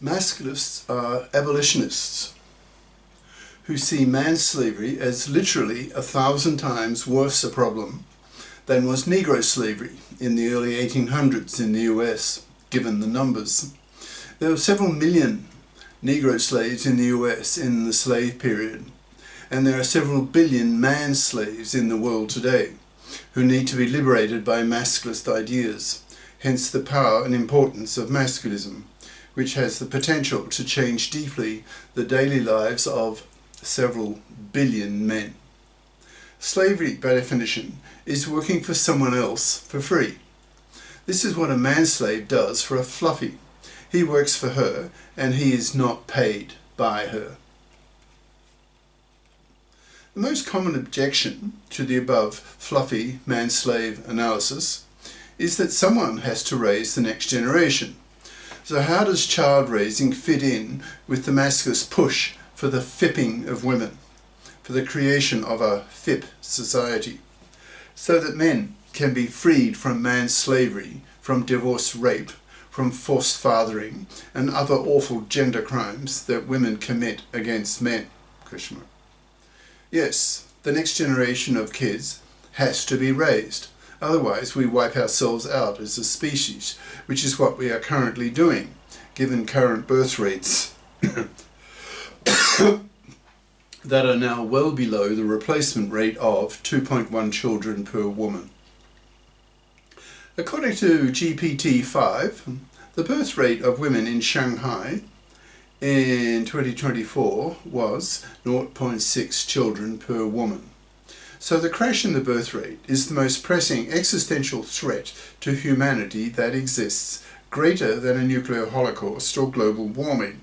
Masculists are abolitionists who see manslavery as literally 1,000 times worse a problem than was Negro slavery in the early 1800s in the US, given the numbers. There were several million Negro slaves in the US in the slave period, and there are several billion man slaves in the world today who need to be liberated by masculist ideas, hence the power and importance of masculism, which has the potential to change deeply the daily lives of several billion men. Slavery, by definition, is working for someone else for free. This is what a manslave does for a fluffy. He works for her and he is not paid by her. The most common objection to the above fluffy man-slave analysis is that someone has to raise the next generation. So how does child raising fit in with the masculist push for the fipping of women, for the creation of a fip society, so that men can be freed from man-slavery, from divorce rape, from forced fathering and other awful gender crimes that women commit against men? Yes, the next generation of kids has to be raised. Otherwise we wipe ourselves out as a species, which is what we are currently doing, given current birth rates that are now well below the replacement rate of 2.1 children per woman. According to GPT-5, the birth rate of women in Shanghai in 2024 was 0.6 children per woman. So the crash in the birth rate is the most pressing existential threat to humanity that exists, greater than a nuclear holocaust or global warming,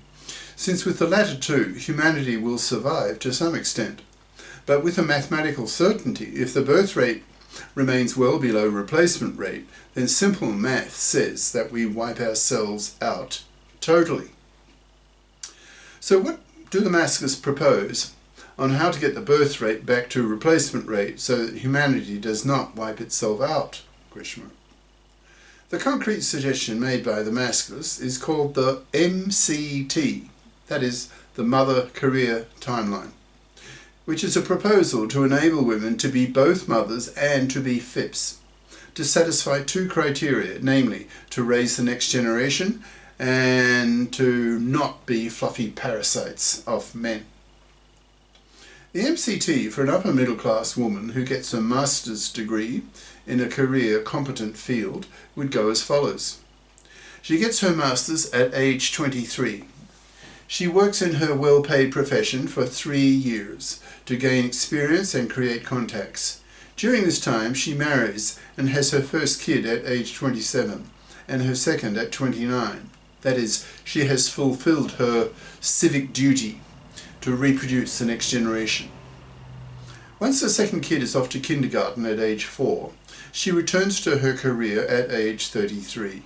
since with the latter two, humanity will survive to some extent. But with a mathematical certainty, if the birth rate remains well below replacement rate, then simple math says that we wipe ourselves out totally. So what do the masculists propose on how to get the birth rate back to replacement rate so that humanity does not wipe itself out? The concrete suggestion made by the masculists is called the MCT, that is the Mother Career Timeline, which is a proposal to enable women to be both mothers and to be FIPs, to satisfy two criteria, namely to raise the next generation and to not be fluffy parasites of men. The MCT for an upper middle class woman who gets a master's degree in a career competent field would go as follows. She gets her master's at age 23. She works in her well-paid profession for 3 years to gain experience and create contacts. During this time she marries and has her first kid at age 27 and her second at 29. That is, she has fulfilled her civic duty to reproduce the next generation. Once the second kid is off to kindergarten at age 4, she returns to her career at age 33.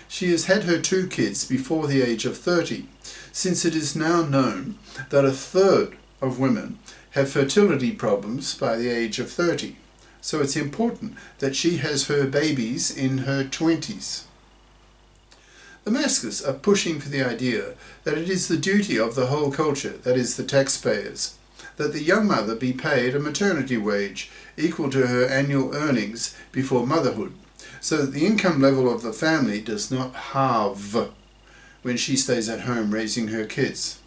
She has had her 2 kids before the age of 30, since it is now known that 1/3 of women have fertility problems by the age of 30. So it's important that she has her babies in her 20s. The masculists are pushing for the idea that it is the duty of the whole culture, that is the taxpayers, that the young mother be paid a maternity wage equal to her annual earnings before motherhood, so that the income level of the family does not halve when she stays at home raising her kids.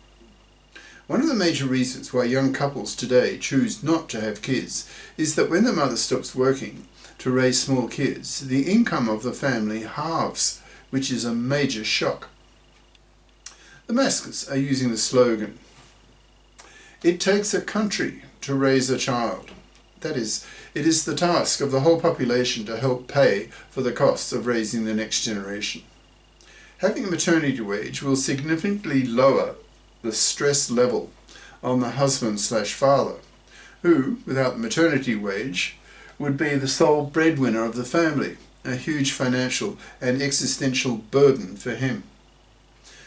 One of the major reasons why young couples today choose not to have kids is that when the mother stops working to raise small kids, the income of the family halves, which is a major shock. The masculists are using the slogan, "It takes a country to raise a child." That is, it is the task of the whole population to help pay for the costs of raising the next generation. Having a maternity wage will significantly lower the stress level on the husband/father, who, without the maternity wage, would be the sole breadwinner of the family, a huge financial and existential burden for him.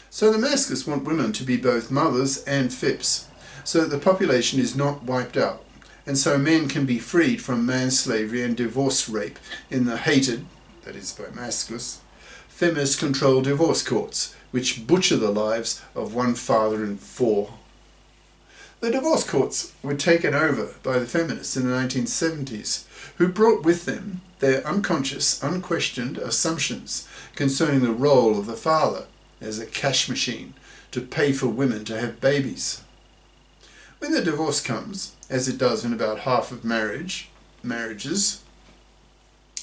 So the masculists want women to be both mothers and FIPs, so that the population is not wiped out, and so men can be freed from manslavery and divorce rape in the hated, that is by masculists, feminist-controlled divorce courts, which butcher the lives of one father in four. The divorce courts were taken over by the feminists in the 1970s, who brought with them their unconscious, unquestioned assumptions concerning the role of the father as a cash machine to pay for women to have babies. When the divorce comes, as it does in about half of marriages,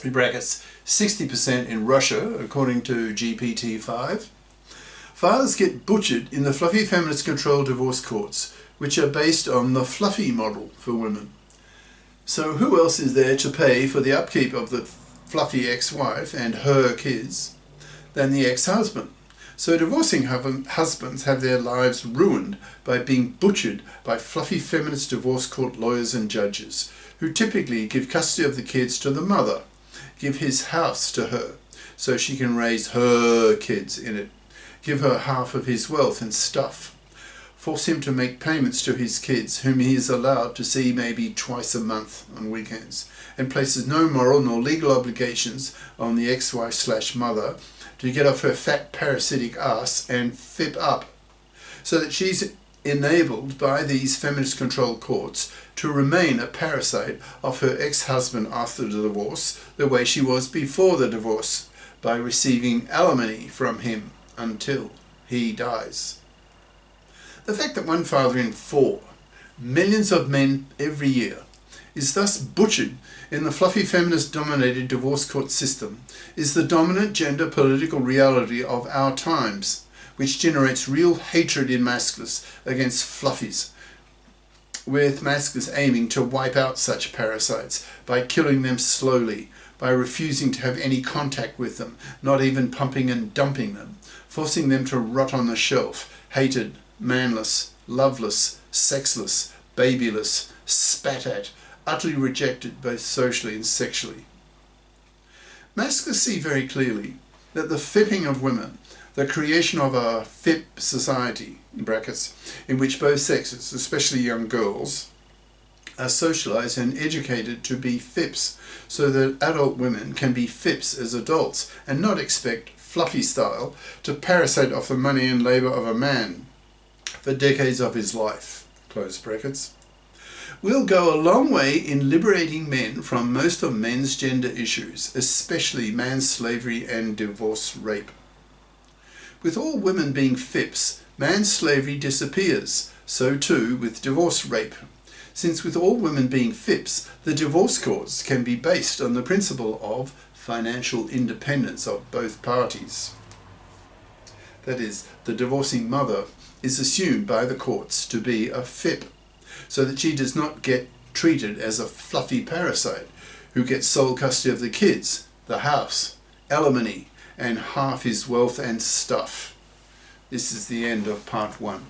in brackets 60% in Russia, according to GPT-5, fathers get butchered in the fluffy feminist-controlled divorce courts, which are based on the fluffy model for women. So who else is there to pay for the upkeep of the fluffy ex-wife and her kids than the ex-husband? So divorcing husbands have their lives ruined by being butchered by fluffy feminist divorce court lawyers and judges, who typically give custody of the kids to the mother, give his house to her so she can raise her kids in it, give her half of his wealth and stuff, force him to make payments to his kids, whom he is allowed to see maybe twice a month on weekends, and places no moral nor legal obligations on the ex-wife/mother to get off her fat parasitic ass and fip up, so that she's enabled by these feminist-controlled courts to remain a parasite of her ex-husband after the divorce, the way she was before the divorce, by receiving alimony from him until he dies. The fact that one father in four, millions of men every year, is thus butchered in the fluffy feminist-dominated divorce court system is the dominant gender political reality of our times, which generates real hatred in masculists against fluffies, with masculists aiming to wipe out such parasites by killing them slowly, by refusing to have any contact with them, not even pumping and dumping them, forcing them to rot on the shelf, hated, manless, loveless, sexless, babyless, spat at, utterly rejected both socially and sexually. Masculists see very clearly that the fipping of women, the creation of a FIP society, in brackets, in which both sexes, especially young girls, are socialized and educated to be FIPs, so that adult women can be FIPs as adults and not expect, fluffy style, to parasite off the money and labor of a man for decades of his life, close brackets, will go a long way in liberating men from most of men's gender issues, especially manslavery and divorce rape. With all women being FIPs, manslavery disappears, so too with divorce rape, since with all women being FIPs, the divorce courts can be based on the principle of financial independence of both parties. That is, the divorcing mother is assumed by the courts to be a FIP, so that she does not get treated as a fluffy parasite who gets sole custody of the kids, the house, alimony, and half his wealth and stuff. This is the end of part 1.